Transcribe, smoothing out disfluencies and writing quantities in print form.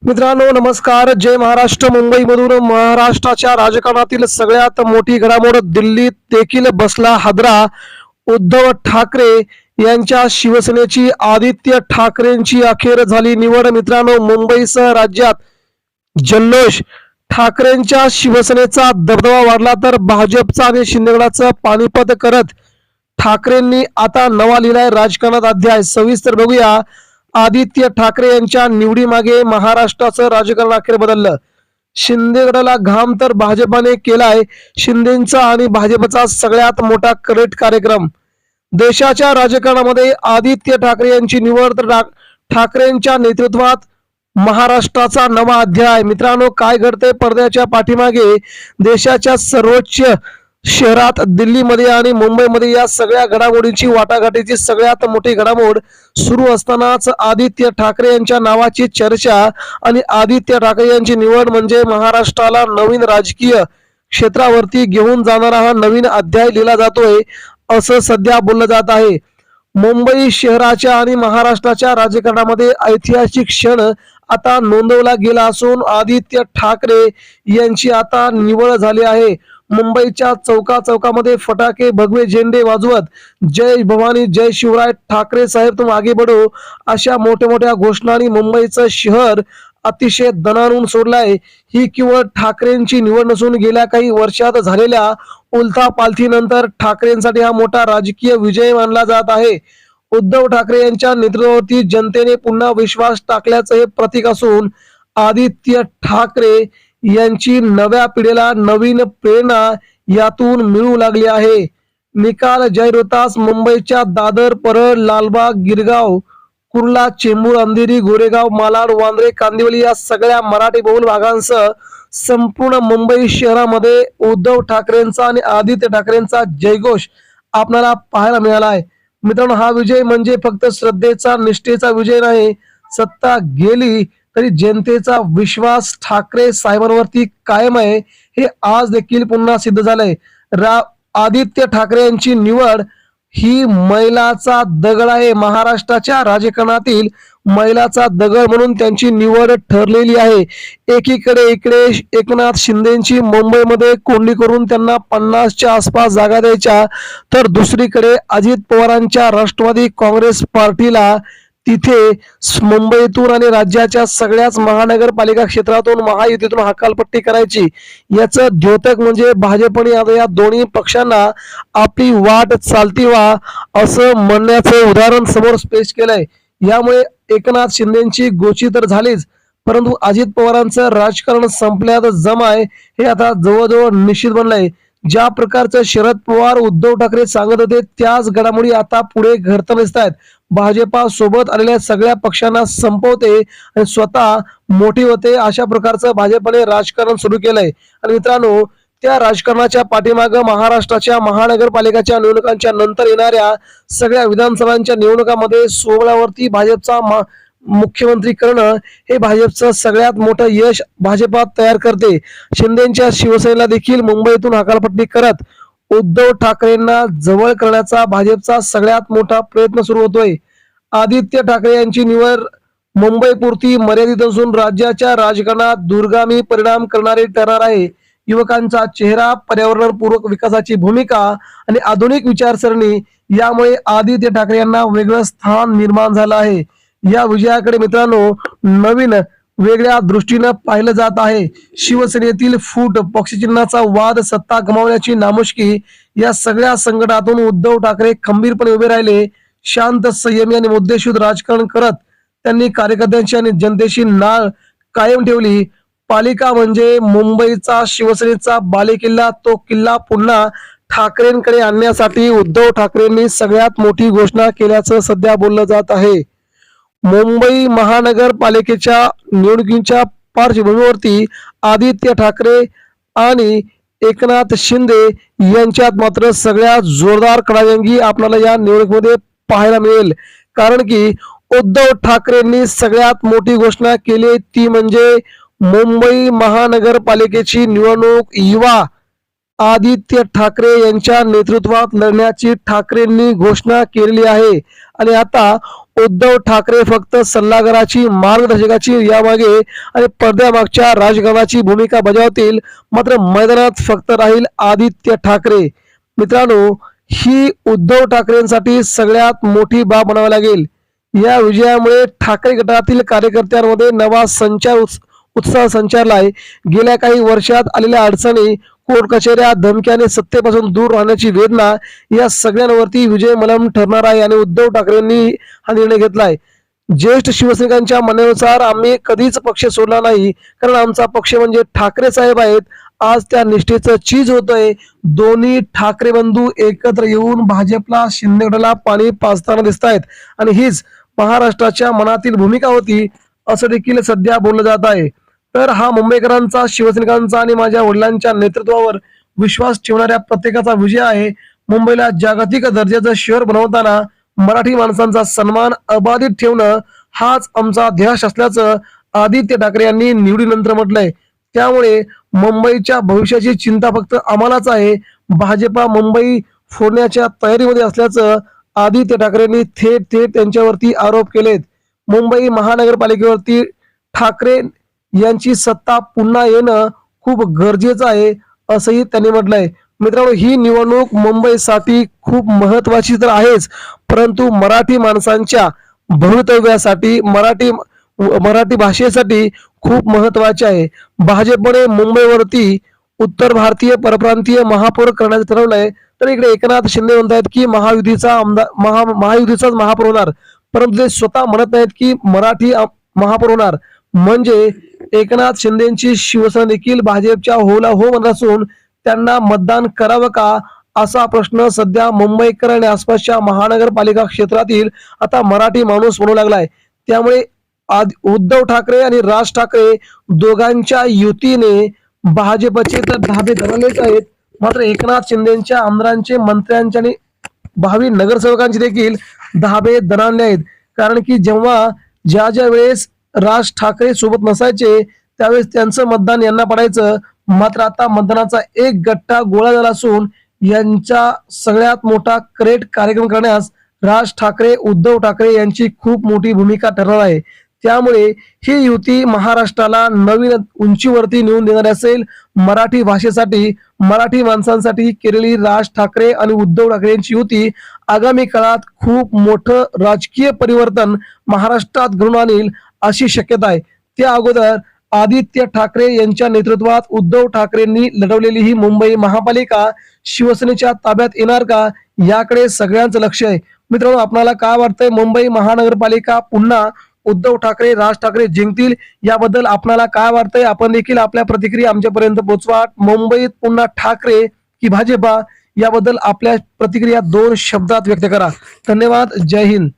मित्रांनो नमस्कार. जय महाराष्ट्र. मुंबईमधून महाराष्ट्राच्या राजकारणातील सगळ्यात मोठी घडामोड दिल्लीत देखील बसला हादरा. उद्धव ठाकरे यांच्या शिवसेनेची आदित्य ठाकरेंची अखेर झाली निवड. मित्रांनो मुंबईसह राज्यात जल्लोष. ठाकरेंच्या शिवसेनेचा दबदबा वाढला तर भाजपचा आणि शिंदेगडाचं पानिपत करत ठाकरेंनी आता नवा लिहिलाय राजकारणात अध्याय. सविस्तर बघूया. आदित्य ठाकरे यांच्या निवडीमागे महाराष्ट्राचं राजकारण अखेर बदललं. शिंदेगडाला घाम तर भाजपाने केलाय. शिंदेचा आणि भाजपचा सगळ्यात मोठा करेक्ट कार्यक्रम. देशाच्या राजकारणामध्ये आदित्य ठाकरे यांची निवड तर ठाकरेंच्या नेतृत्वात महाराष्ट्राचा नवा अध्याय. मित्रांनो काय घडते पडद्याच्या पाठीमागे? देशाच्या सर्वोच्च शहरात दिल्लीमध्ये आणि मुंबईमध्ये या सगळ्या घडामोडींची वाटाघाटीची सगळ्यात मोठी घडामोड सुरू असतानाच आदित्य ठाकरे यांच्या नावाची चर्चा आणि आदित्य ठाकरे यांची निवड म्हणजे महाराष्ट्राला नवीन राजकीय क्षेत्रावरती घेऊन जाणारा हा नवीन अध्याय लिहिला जातोय असं सध्या बोललं जात आहे. मुंबई शहराच्या आणि महाराष्ट्राच्या राजकारणामध्ये ऐतिहासिक क्षण आता नोंदवला गेला असून आदित्य ठाकरे यांची आता निवड झाली आहे. मुंबईच्या चौकामध्ये फटाके भगवे झेंडे वाजवत जय भवानी जय शिवराय ठाकरे साहेब तुम आगे बढो अशा मोठ्या घोषणांनी मुंबईचं शहर अतिशय दणाणून सोडलाय. ही केवळ ठाकरेंची निवड नसून गेल्या काही वर्षात झालेल्या उलथापालथीनंतर ठाकरेंसाठी हा मोठा राजकीय विजय मानला जात आहे. उद्धव ठाकरे यांच्या नेतृत्वावरती जनतेने पुन्हा विश्वास टाकल्याचं हे प्रतीक असून आदित्य ठाकरे यांची नव्या पिढीला नवीन प्रेरणा यातून मिळू लागली आहे. निकाल जाहीर होताच मुंबईच्या दादर, परळ, लालबाग, गिरगाव, कुर्ला, चेंबूर, अंधेरी, गोरेगाव, मालाड, वांद्रे, कांदिवली या सगळ्या मराठी बहुल भागांसह संपूर्ण मुंबई शहरामध्ये उद्धव ठाकरेंचा आणि आदित्य ठाकरेंचा जयघोष आपल्याला पाहायला मिळाला आहे. मित्रांनो हा विजय म्हणजे फक्त श्रद्धेचा निष्ठेचा विजय नाही. सत्ता गेली तरी जनतेचा विश्वास ठाकरे साहेबांवरती कायम आहे हे आज देखील पुन्हा सिद्ध झालंय. आदित्य ठाकरे यांची निवड ही मैलाचा दगड आहे. महाराष्ट्राच्या राजकारणातील मैलाचा दगड म्हणून त्यांची निवड ठरलेली आहे. इकडे एकनाथ शिंदेची मुंबईमध्ये कोंडी करून त्यांना 50च्या आसपास जागा द्यायच्या तर दुसरीकडे अजित पवारांच्या राष्ट्रवादी काँग्रेस पार्टीला तिथे मुंबईतून आणि राज्याच्या सगळ्याच महानगरपालिका क्षेत्रातून महायुतीतून हकालपट्टी करायची. याचं द्योतक म्हणजे भाजपने आता या दोन्ही पक्षांना आपली वाट चालती व्हा असं म्हणण्याचं उदाहरण समोर पेश केलंय. यामुळे एकनाथ शिंदेची गोची तर झालीच परंतु अजित पवारांचं राजकारण संपल्यात जमाय हे आता जवळजवळ निश्चित बनलंय. ज्या प्रकारचं शरद पवार उद्धव ठाकरे सांगत होते त्याच घडामोडी आता पुढे घडताना दिसत आहेत. भाजपा सोबत आलेल्या सगळ्या पक्षांना संपवते आणि स्वतः मोठी होते अशा प्रकारचं भाजपने राजकारण सुरू केलंय. आणि मित्रांनो त्या राजकारणाच्या पाठीमागं महाराष्ट्राच्या महानगरपालिकाच्या निवडणुकांच्या नंतर येणाऱ्या सगळ्या विधानसभांच्या निवडणुकांमध्ये 16वरती भाजपचा मुख्यमंत्री करणं हे भाजपचं सगळ्यात मोठं यश भाजपात तयार करते. शिंदेच्या शिवसेनेला देखील मुंबईतून हकालपट्टी करत उद्धव ठाकरेंना जवळ करण्याचा भाजपचा सगळ्यात मोठा प्रयत्न सुरू होतोय. आदित्य ठाकरे यांची निवड मुंबईपुरती मर्यादित असून राज्याच्या राजकारणात दूरगामी परिणाम करणारी ठरणार आहे. युवकांचा चेहरा, पर्यावरणपूरक विकासाची भूमिका आणि आधुनिक विचारसरणी यामुळे आदित्य ठाकरे यांना वेगळं स्थान निर्माण झालं आहे. या विजयाकडे मित्रांनो नवीन वेगळ्या दृष्टीनं पाहिलं जात आहे. शिवसेनेतील फूट, पक्षचिन्हाचा वाद, सत्ता गमावण्याची नामुष्की या सगळ्या संकटातून उद्धव ठाकरे खंबीरपणे उभे राहिले. शांत, संयमी आणि मुद्देसूद राजकारण करत त्यांनी कार्यकर्त्यांची आणि जनतेशी नाळ कायम ठेवली. पालिका म्हणजे मुंबईचा शिवसेनेचा बालेकिल्ला. तो किल्ला पुन्हा ठाकरेंकडे आणण्यासाठी उद्धव ठाकरेंनी सगळ्यात मोठी घोषणा केल्याचं सध्या बोललं जात आहे. मुंबई महानगरपालिकेच्या निवडणुकीच्या पार्श्वभूमीवरती आदित्य ठाकरे आणि एकनाथ शिंदे यांच्यात मात्र सगळ्यात जोरदार कडाजंगी आपल्याला या निवडणुकीमध्ये पाहायला मिळेल. कारण की उद्धव ठाकरेंनी सगळ्यात मोठी घोषणा केली ती म्हणजे मुंबई महानगरपालिकेची निवडणूक युवा आदित्य ठाकरे यांच्या नेतृत्वात लढण्याची ठाकरेंनी घोषणा केलेली आहे. आणि आता उद्धव ठाकरे फक्त सल्लागाराची मार्गदर्शकाची यामागे आणि पडद्यामागच्या राजकारणाची भूमिका बजावतील, मात्र मैदानात फक्त राहील आदित्य ठाकरे. मित्रांनो, ही उद्धव ठाकरेंसाठी सगळ्यात मोठी बाब म्हणावी लागेल. या विजयामुळे ठाकरे गटातील कार्यकर्त्यांमध्ये नवा उत्साह संचारलाय. गेल्या काही वर्षात आलेल्या अडचणी, कोर्ट कचेऱ्या, धमक्याने सत्तेपासून दूर राहण्याची वेदना या सगळ्यांवरती विजय मलम ठरणार आहे आणि उद्धव ठाकरेंनी हा निर्णय घेतलाय. ज्येष्ठ शिवसैनिकांच्या म्हणण्यानुसार आम्ही कधीच पक्ष सोडला नाही, कारण आमचा पक्ष म्हणजे ठाकरे साहेब आहेत. आज त्या निष्ठेचं चीज होतंय. दोन्ही ठाकरे बंधू एकत्र येऊन भाजपला, शिंदे गटाला पाणी पाजताना दिसत आहेत आणि हीच महाराष्ट्राच्या मनातील भूमिका होती असं देखील सध्या बोललं जात आहे. तर हा मुंबईकरांचा, शिवसैनिकांचा आणि माझ्या वडिलांच्या नेतृत्वावर विश्वास ठेवणाऱ्या प्रत्येकाचा विजय आहे. मुंबईला जागतिक दर्जाचं शहर बनवताना मराठी माणसांचा सन्मान अबाधित ठेवणं हाच आमचा ध्येय असल्याचं आदित्य ठाकरे यांनी निवडीनंतर म्हटलंय. त्यामुळे मुंबईच्या भविष्याची चिंता फक्त आम्हालाच आहे. भाजपा मुंबई फोडण्याच्या तयारीमध्ये असल्याचं आदित्य ठाकरेंनी थेट त्यांच्यावरती आरोप केलेत. मुंबई महानगरपालिकेवरती ठाकरे यांची सत्ता पुन्हा येणं खूप गरजेचं आहे असंही त्यांनी म्हटलंय. मित्रांनो, ही निवडणूक मुंबईसाठी खूप महत्वाची तर आहेच, परंतु मराठी माणसांच्या भवितव्यासाठी, मराठी भाषेसाठी खूप महत्वाची आहे. भाजपने मुंबईवरती उत्तर भारतीय परप्रांतीय महापौर करण्याचं ठरवलंय. तर इकडे एकनाथ शिंदे म्हणतायत की महायुतीचाच महापौर होणार, परंतु ते स्वतः म्हणत नाहीत की मराठी महापौर होणार. म्हणजे एकनाथ शिंदेची शिवसेना देखील भाजपच्या होला हो म्हणत असून त्यांना मतदान करावं का असा प्रश्न सध्या मुंबईकर आणि आसपासच्या महानगरपालिका क्षेत्रातील आता मराठी माणूस म्हणू लागलाय. त्यामुळे उद्धव ठाकरे आणि राज ठाकरे दोघांच्या युतीने भाजपचे तर धाबे धरलेच आहेत, मात्र एकनाथ शिंदेच्या आमदारांचे, मंत्र्यांचे आणि भावी नगरसेवकांचे देखील धाबे दणाणले आहेत. कारण की जेव्हा ज्या वेळेस राज ठाकरे सोबत नसायचे त्यावेळेस त्यांचं मतदान यांना पडायचं, मात्र आता मतदानाचा एक गट्टा गोळा झाला असून यांचा सगळ्यात मोठा क्रेट कार्यक्रम करण्यास राज ठाकरे, उद्धव ठाकरे यांची खूप मोठी भूमिका ठरणार आहे. त्यामुळे ही युती महाराष्ट्राला नवीन उंचीवरती नेऊन देणार असेल. मराठी भाषेसाठी, मराठी माणसांसाठी केलेली राज ठाकरे आणि उद्धव ठाकरे यांची युती आगामी काळात खूप मोठं राजकीय परिवर्तन महाराष्ट्रात घडून आणेल अशी शक्यता आहे. त्या अगोदर आदित्य ठाकरे यांच्या नेतृत्वात उद्धव ठाकरेंनी लढवलेली ही मुंबई महापालिका शिवसेनेच्या ताब्यात येणार का, याकडे सगळ्यांचं लक्ष आहे. मित्रांनो, आपल्याला काय वाटतंय, मुंबई महानगरपालिका पुन्हा उद्धव ठाकरे, राज ठाकरे जिंकतील याबद्दल आपल्याला काय वाटतंय? आपण देखील आपल्या प्रतिक्रिया आमच्यापर्यंत पोहोचवा. मुंबईत पुन्हा ठाकरे की भाजपा याबद्दल आपल्या प्रतिक्रिया 2 शब्दात व्यक्त करा. धन्यवाद. जय हिंद.